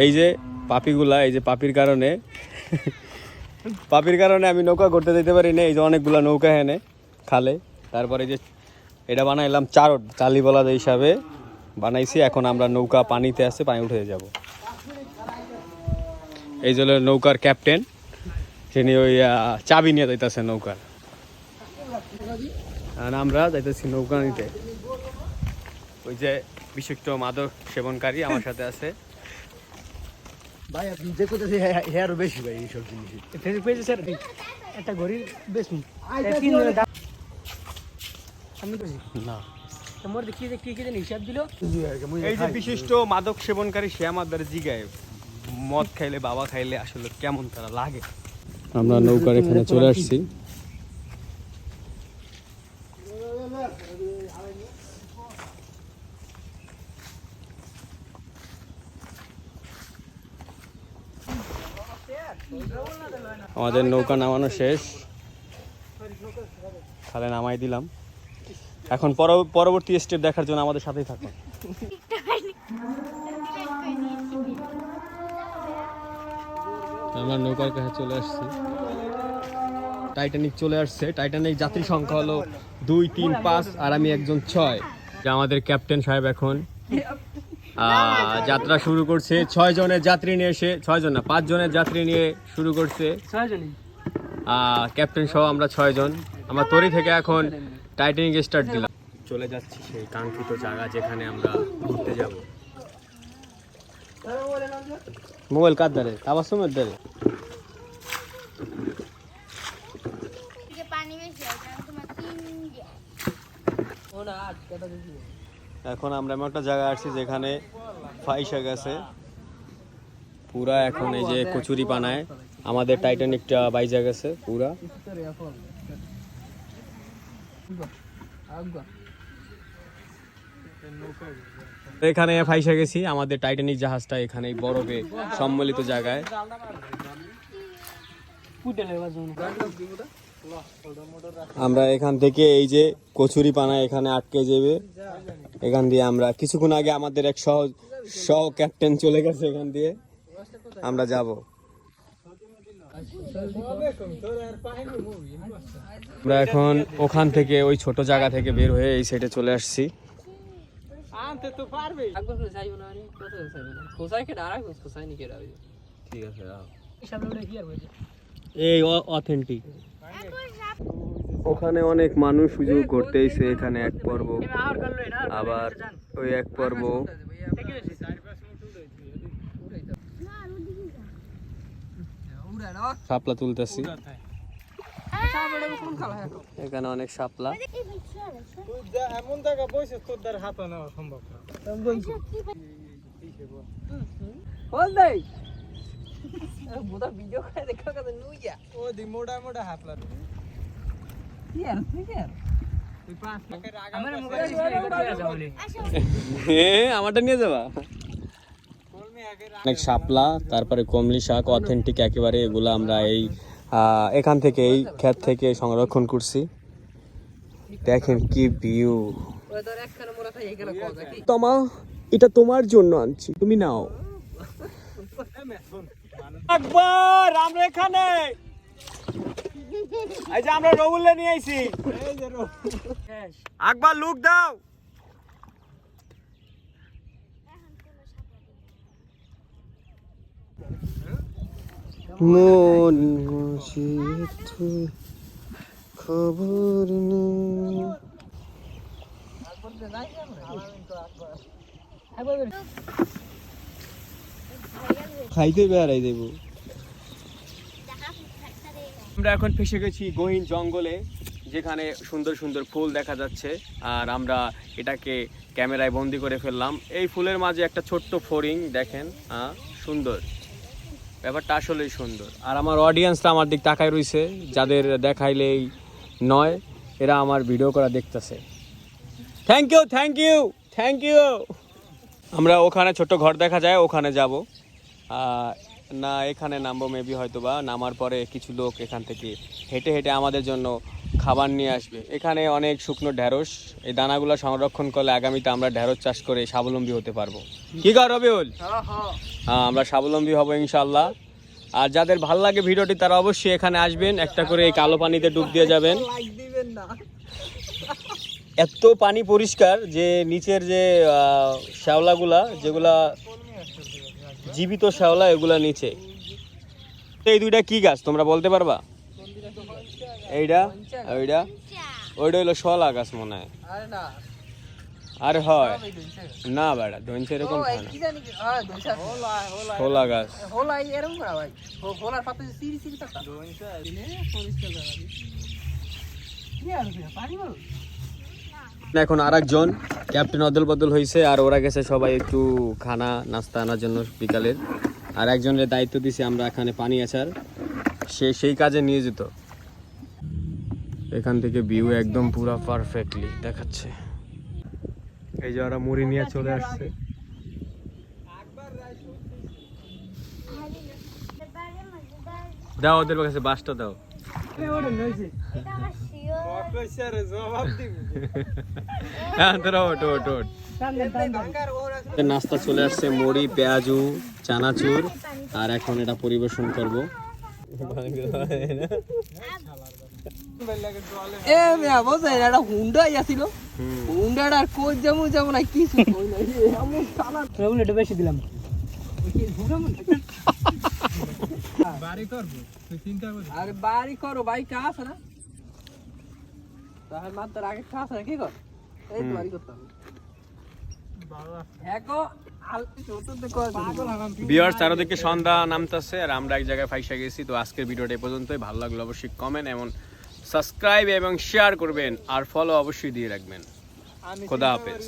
এই যে পাপিগুলা, এই যে পাপির কারণে আমি নৌকা করতে যেতে পারি না। এই যে অনেকগুলা নৌকা হেনে খালে। তারপরে যে এটা বানাইলাম চারট কালীবলা হিসাবে বানাইছি। এখন আমরা নৌকা পানিতে আছে, পানি উঠে যাব। এই যে নৌকার ক্যাপ্টেন, তিনি ওই চাবি নিয়ে যাইতেছে নৌকার। আর আমরা যাইতেছি নৌকা নিতে। ওই যে বিশিষ্ট মাদক সেবনকারী আমার সাথে আছে। ভাই আপনি যে কোথায় হেয়ারও বেশি ভাই এইসব জিনিস ফেসবুক পেজে স্যার একটা ঘড়ির বেশি আমি কইছি না তোমার দেখি যে কি কি জানি হিসাব দিল। এই যে বিশিষ্ট মাদক সেবনকারী সে আমাদের জিগায় মদ খাইলে বাবা খাইলে আসলে কেমন তারা লাগে। আমরা নৌকার এখানে চলে আসছি। আমাদের নৌকা নামানো শেষ, খালে নামাই দিলাম। এখন পরবর্তী স্টেপ দেখার জন্য আমাদের সাথেই থাকুন। আমরা নৌকার কাছে চলে আসছি। টাইটানিক চলে আসছে। টাইটানিক যাত্রী সংখ্যা হলো 2, 3, 5 আর আমি একজন 6। আমাদের ক্যাপ্টেন সাহেব এখন যাত্রা শুরু করছে। 6 জনের যাত্রী নিয়ে এসে 6 জন না 5 জনের যাত্রী নিয়ে শুরু করছে। 6 জনই ক্যাপ্টেন সহ আমরা 6 জন। আমরা তরি থেকে এখন টাইটানিক স্টার্ট দিলাম। চলে যাচ্ছি সেই কাঙ্ক্ষিত জায়গা যেখানে আমরা ঘুরতে যাব। মোবাইল কার ধারে? তাবাসুমের ধারে। এখন আমরা এমন একটা জায়গায় আসছি যেখানে ফাইসা গেছে পুরা। এখন এই যে কচুরি পানায় আমাদের টাইটানিকটা বাইজা গেছে পুরা। এখানে ফাইসা গেছি। আমাদের টাইটানিক জাহাজটা এখানে বরফে সম্মিলিত জায়গায়। আমরা এখান থেকে এই যে কচুরি পানা এখানে আটকে যাবে। এখান দিয়ে আমরা কিছুক্ষণ আগে আমাদের এক সহ ক্যাপ্টেন চলে গেছে। এখান দিয়ে আমরা যাব। আমরা এখন ওখান থেকে ওই ছোট জায়গা থেকে বের হয়ে এই সাইডে চলে আসছি। ঠিক আছে, এই অথেন্টিক। ওখানে অনেক মানুষ সুযোগ করতে এসে এখানে এক পর্ব, আবার ওই এক পর্ব। শাপলা তুলতেছি। এখানে অনেক শাপলা। এমন জায়গা বসে তোর দ্বারা হাত নেওয়া সম্ভব না। ভিডিও করে দেখা কথা নুইয়া ও দি মোটা মোটা হাপলা কি আর তুই কি আর তুই পাঁচ টাকার আগা আমার মোবাইল নিয়ে যাবা। আমারটা নিয়ে যাবা। অনেক শাপলা, তারপরে কমলি শাক অথেন্টিক একেবারে। এগুলো আমরা এই এখান থেকে এই ক্ষেত থেকে সংরক্ষণ করছি। দেখেন কি ভিউ। তোমা এটা তোমার জন্য আনছি, তুমি নাও। আকবর আমরা এখানে এই যে আমরা রবুল্লা নিয়ে আইছি। আকবর লুক দাও। মন খবর নেই। খাইতে বেড়াই দেব। আমরা এখন ফেসে গেছি গহীন জঙ্গলে, যেখানে সুন্দর সুন্দর ফুল দেখা যাচ্ছে। আর আমরা এটাকে ক্যামেরায় বন্দি করে ফেললাম। এই ফুলের মাঝে একটা ছোট্ট ফড়িং দেখেন, সুন্দর ব্যাপারটা, আসলেই সুন্দর। আর আমার অডিয়েন্সরা আমার দিক তাকায় রয়েছে, যাদের দেখাইলেই নয়, এরা আমার ভিডিও করা দেখতেছে। Thank you thank you thank you. আমরা ওখানে ছোট্ট ঘর দেখা যায়, ওখানে যাব। না এখানে নামবো মেবি হয়তো বা নামার পরে কিছু লোক এখান থেকে হেঁটে হেঁটে আমাদের জন্য খাবার নিয়ে আসবে। এখানে অনেক শুকনো ঢ্যাঁড়স, এই দানাগুলো সংরক্ষণ করলে আগামীতে আমরা ঢ্যাঁড়স চাষ করে স্বাবলম্বী হতে পারবো। কি কর রবিউল? হ্যাঁ আমরা স্বাবলম্বী হব ইনশাল্লাহ। আর যাদের ভাল লাগে ভিডিওটি তারা অবশ্যই এখানে আসবেন, একটা করে এই কালো পানিতে ডুব দিয়ে যাবেন। এত পানি পরিষ্কার যে নিচের যে শ্যাওলাগুলা যেগুলা জীবিত শ্যাওলা এগুলা নিচে। এই দুইটা কি গাছ তোমরা বলতে পারবা? এইটা ওইটা ওইটা হলো শলা গাছ মনে হয়। আরে হয় না বেড়া ধনছে এরকম হয় না, শোলা গাছ। এখন আরেকজন ক্যাপ্টেন অদল বদল হয়েছে আর ওরা গেছে সবাই একটু খানা নাস্তা আনার জন্য বিকালের। আর একজনের দায়িত্ব দিছি আমরা এখানে পানি আসার, সে সেই কাজে নিয়ে যেত। এখান থেকে ভিউ একদম পুরো পারফেক্টলি দেখাচ্ছে। এই যে ওরা মুড়ি নিয়ে চলে আসছে। দাও ওদের কাছে বাসটা দাও। নাস্তা চলে আসছে, মুড়ি, পেঁয়াজু, চানাচুর, আর এখন এটা পরিবেশন করব। বেশি দিলাম বাড়ি করো ভাই, কা আছে না তাহলে মাত্র আগে কা আছে না কি কর এই তো বাড়ি করতে হবে। ভিউয়ার্স চারদিকে সন্ধ্যা নামতেছে আর আমরা এক জায়গায় ফাইসা গেছি। তো আজকের ভিডিওটা এই পর্যন্তই। ভালো লাগলো অবশ্যই কমেন্ট এবং সাবস্ক্রাইব এবং শেয়ার করবেন, আর ফলো অবশ্যই দিয়ে রাখবেন। খোদা হাফেজ।